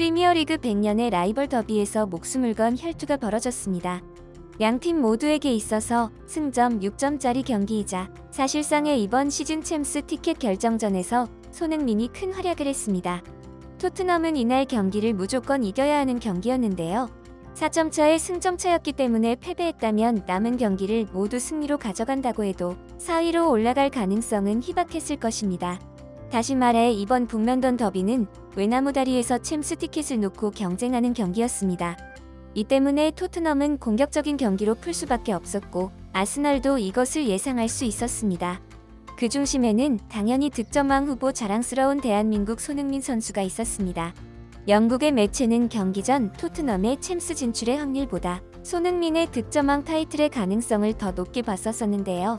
프리미어리그 100년의 라이벌 더비에서 목숨을 건 혈투가 벌어졌습니다. 양팀 모두에게 있어서 승점 6점짜리 경기이자 사실상의 이번 시즌 챔스 티켓 결정전에서 손흥민이 큰 활약을 했습니다. 토트넘은 이날 경기를 무조건 이겨야 하는 경기였는데요. 4점 차의 승점차였기 때문에 패배했다면 남은 경기를 모두 승리로 가져간다고 해도 4위로 올라갈 가능성은 희박했을 것입니다. 다시 말해 이번 북런던 더비는 외나무다리에서 챔스 티켓을 놓고 경쟁하는 경기였습니다. 이 때문에 토트넘은 공격적인 경기로 풀 수밖에 없었고 아스널도 이것을 예상할 수 있었습니다. 그 중심에는 당연히 득점왕 후보 자랑스러운 대한민국 손흥민 선수가 있었습니다. 영국의 매체는 경기 전 토트넘의 챔스 진출의 확률보다 손흥민의 득점왕 타이틀의 가능성을 더 높게 봤었는데요.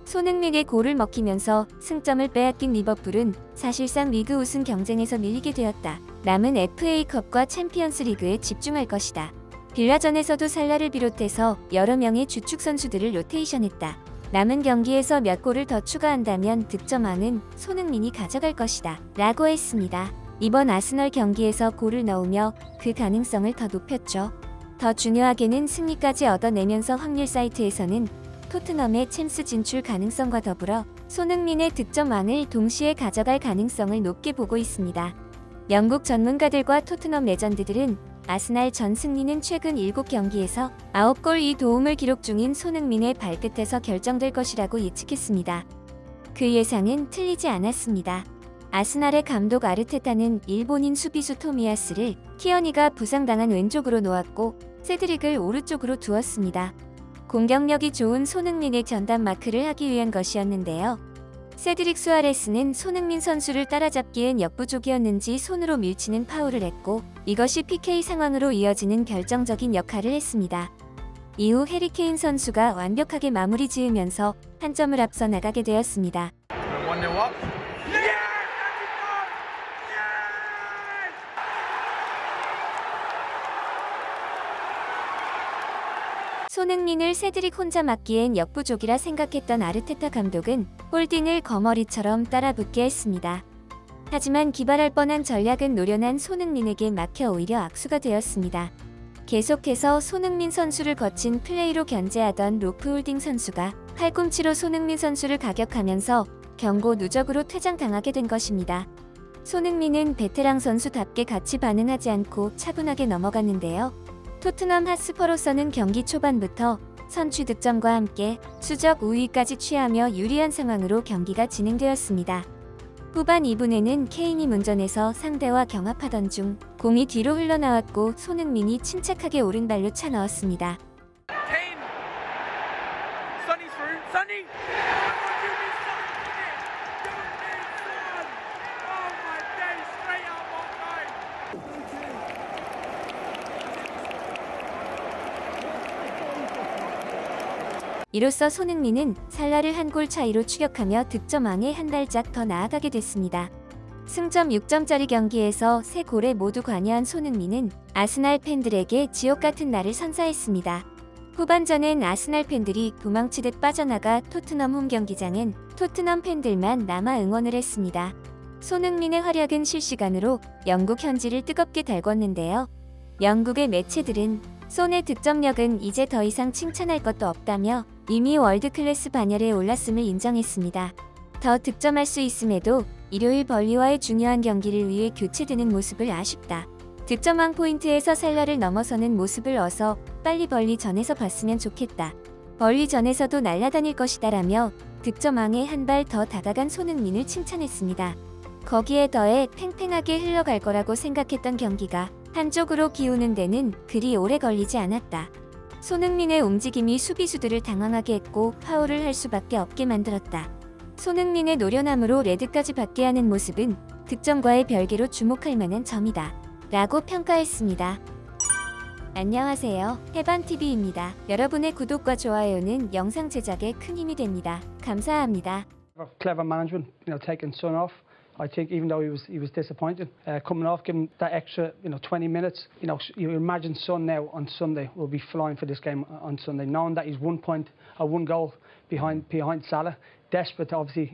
손흥민의 골을 먹히면서 승점을 빼앗긴 리버풀은 사실상 리그 우승 경쟁에서 밀리게 되었다. 남은 FA컵과 챔피언스 리그에 집중할 것이다. 빌라전에서도 살라를 비롯해서 여러 명의 주축 선수들을 로테이션했다. 남은 경기에서 몇 골을 더 추가한다면 득점왕은 손흥민이 가져갈 것이다. 라고 했습니다. 이번 아스널 경기에서 골을 넣으며 그 가능성을 더 높였죠. 더 중요하게는 승리까지 얻어내면서 확률 사이트에서는 토트넘의 챔스 진출 가능성과 더불어 손흥민의 득점왕을 동시에 가져갈 가능성을 높게 보고 있습니다. 영국 전문가들과 토트넘 레전드들은 아스날 전 승리는 최근 7경기에서 9골 2도움을 기록 중인 손흥민의 발끝에서 결정될 것이라고 예측했습니다. 그 예상은 틀리지 않았습니다. 아스날의 감독 아르테타는 일본인 수비수 토미야스를 키어니가 부상당한 왼쪽으로 놓았고 세드릭을 오른쪽으로 두었습니다. 공격력이 좋은 손흥민의 전담 마크를 하기 위한 것이었는데요. 세드릭 수아레스는 손흥민 선수를 따라잡기엔 역부족이었는지 손으로 밀치는 파울을 했고 이것이 PK 상황으로 이어지는 결정적인 역할을 했습니다. 이후 해리케인 선수가 완벽하게 마무리 지으면서 한 점을 앞서 나가게 되었습니다. 손흥민을 세드릭 혼자 막기엔 역부족이라 생각했던 아르테타 감독은 홀딩을 거머리처럼 따라붙게 했습니다. 하지만 기발할 뻔한 전략은 노련한 손흥민에게 막혀 오히려 악수가 되었습니다. 계속해서 손흥민 선수를 거친 플레이로 견제하던 로프 홀딩 선수가 팔꿈치로 손흥민 선수를 가격하면서 경고 누적으로 퇴장당하게 된 것입니다. 손흥민은 베테랑 선수답게 같이 반응하지 않고 차분하게 넘어갔는데요. 토트넘 핫스퍼로서는 경기 초반부터 선취 득점과 함께 수적 우위까지 취하며 유리한 상황으로 경기가 진행되었습니다. 후반 2분에는 케인이 문전에서 상대와 경합하던 중 공이 뒤로 흘러나왔고 손흥민이 침착하게 오른발로 차 넣었습니다. 이로써 손흥민은 살라를 한 골 차이로 추격하며 득점왕에 한 발짝 더 나아가게 됐습니다. 승점 6점짜리 경기에서 3골에 모두 관여한 손흥민은 아스날 팬들에게 지옥같은 날을 선사했습니다. 후반전엔 아스날 팬들이 도망치듯 빠져나가 토트넘 홈경기장엔 토트넘 팬들만 남아 응원을 했습니다. 손흥민의 활약은 실시간으로 영국 현지를 뜨겁게 달궜는데요. 영국의 매체들은 손의 득점력은 이제 더 이상 칭찬할 것도 없다며 이미 월드클래스 반열에 올랐음을 인정했습니다. 더 득점할 수 있음에도 일요일 벌리와의 중요한 경기를 위해 교체되는 모습을 아쉽다. 득점왕 포인트에서 살라를 넘어서는 모습을 어서 빨리 벌리 전에서 봤으면 좋겠다. 벌리 전에서도 날아다닐 것이다 라며 득점왕에 한 발 더 다가간 손흥민을 칭찬했습니다. 거기에 더해 팽팽하게 흘러갈 거라고 생각했던 경기가 한쪽으로 기우는 데는 그리 오래 걸리지 않았다. 손흥민의 움직임이 수비수들을 당황하게 했고 파울을 할 수밖에 없게 만들었다. 손흥민의 노련함으로 레드까지 받게 하는 모습은 득점과의 별개로 주목할 만한 점이다. 라고 평가했습니다. 안녕하세요. 해반TV입니다. 여러분의 구독과 좋아요는 영상 제작에 큰 힘이 됩니다. 감사합니다. Clever management, taking Son off. I think even though he was disappointed coming off, giving that extra 20 minutes. You imagine Son now on Sunday will be flying for this game on Sunday, knowing that he's 1 point or 1 goal behind Salah. Desperate to obviously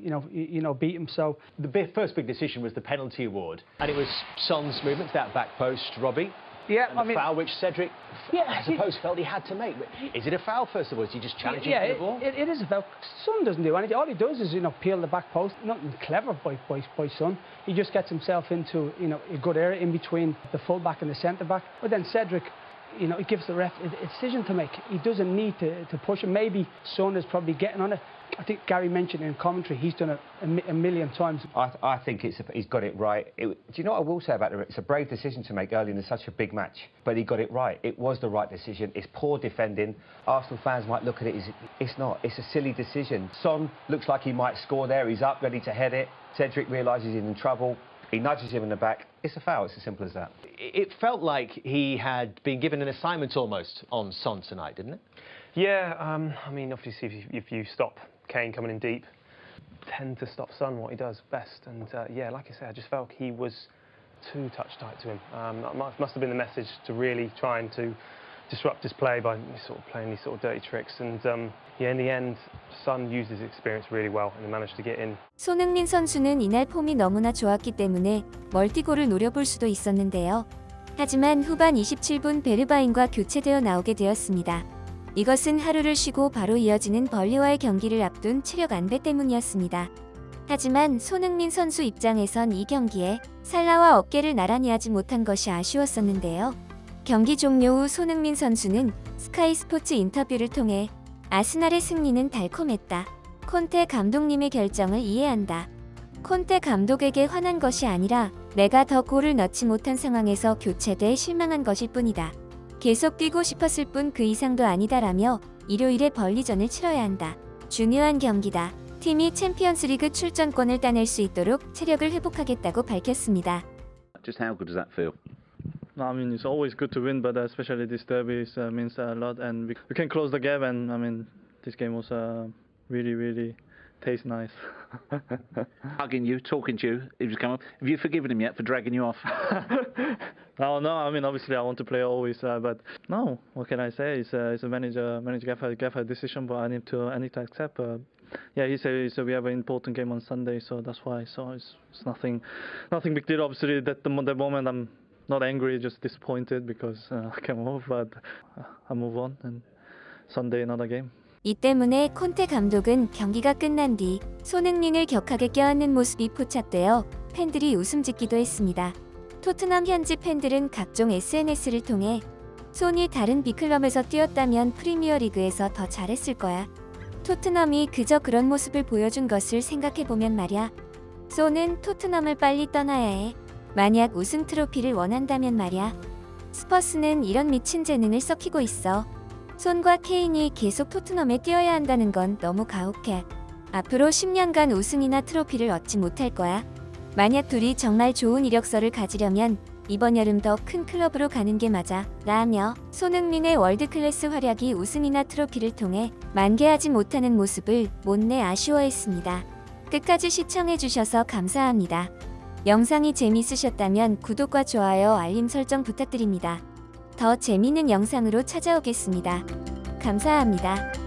beat him. So the first big decision was the penalty award, and it was Son's movement to that back post, Robbie. Yeah, and the foul which Cedric, I suppose, felt he had to make. But is it a foul, first of all? Is he just challenging for the ball? It is a foul. Son doesn't do anything. All he does is, peel the back post. Nothing clever by Son. He just gets himself into, a good area in between the full-back and the centre-back. But then Cedric, he gives the ref a decision to make. He doesn't need to push him. Maybe Son is probably getting on it. I think Gary mentioned in commentary he's done it a million times. I think he's got it right. Do you know what I will say about it? It's a brave decision to make early in such a big match, but he got it right. It was the right decision. It's poor defending. Arsenal fans might look at it as it's not. It's a silly decision. Son looks like he might score there. He's up, ready to head it. Cedric realises he's in trouble. He nudges him in the back. It's a foul. It's as simple as that. It felt like he had been given an assignment almost on Son tonight, didn't it? Yeah, I mean, obviously, if you stop Kane coming in deep, tend to stop Son what he does best. And yeah, like I said, I just felt he was too touch tight to him. That must have been the message to really trying to disrupt his play by sort of playing these sort of dirty tricks. And yeah, in the end, Son used his experience really well and managed to get in. 손흥민 선수는 이날 폼이 너무나 좋았기 때문에 멀티골을 노려볼 수도 있었는데요. 하지만 후반 27분 베르바인과 교체되어 나오게 되었습니다. 이것은 하루를 쉬고 바로 이어지는 벌리와의 경기를 앞둔 체력 안배 때문이었습니다. 하지만 손흥민 선수 입장에선 이 경기에 살라와 어깨를 나란히 하지 못한 것이 아쉬웠었는데요. 경기 종료 후 손흥민 선수는 스카이 스포츠 인터뷰를 통해 아스날의 승리는 달콤했다. 콘테 감독님의 결정을 이해한다. 콘테 감독에게 화난 것이 아니라 내가 더 골을 넣지 못한 상황에서 교체돼 실망한 것일 뿐이다. 계속 뛰고 싶었을 뿐 그 이상도 아니다라며 일요일에 벌리전을 치러야 한다. 중요한 경기다. 팀이 챔피언스리그 출전권을 따낼 수 있도록 체력을 회복하겠다고 밝혔습니다. Just how good does that feel? I mean, it's always good to win, but especially this derby means a lot, and we can close the gap. And I mean, this game was really tastes nice. Hugging you, talking to you, he was coming up. Have you forgiven him yet for dragging you off? No, I mean, obviously I want to play always, but no. What can I say? It's a manager gave a decision, but I need to accept. Yeah, he said we have an important game on Sunday, so that's why. So it's nothing big deal. Obviously, at the moment I'm not angry, just disappointed because I came off, but I move on and Sunday another game. 이 때문에 콘테 감독은 경기가 끝난 뒤 손흥민을 격하게 껴안는 모습이 포착되어 팬들이 웃음 짓기도 했습니다. 토트넘 현지 팬들은 각종 SNS를 통해 손이 다른 빅클럽에서 뛰었다면 프리미어리그에서 더 잘했을 거야. 토트넘이 그저 그런 모습을 보여준 것을 생각해보면 말야. 손은 토트넘을 빨리 떠나야 해. 만약 우승 트로피를 원한다면 말야. 스퍼스는 이런 미친 재능을 썩히고 있어. 손과 케인이 계속 토트넘에 뛰어야 한다는 건 너무 가혹해. 앞으로 10년간 우승이나 트로피를 얻지 못할 거야. 만약 둘이 정말 좋은 이력서를 가지려면 이번 여름 더 큰 클럽으로 가는 게 맞아. 라며 손흥민의 월드클래스 활약이 우승이나 트로피를 통해 만개하지 못하는 모습을 못내 아쉬워했습니다. 끝까지 시청해주셔서 감사합니다. 영상이 재미있으셨다면 구독과 좋아요, 알림 설정 부탁드립니다. 더 재미있는 영상으로 찾아오겠습니다. 감사합니다.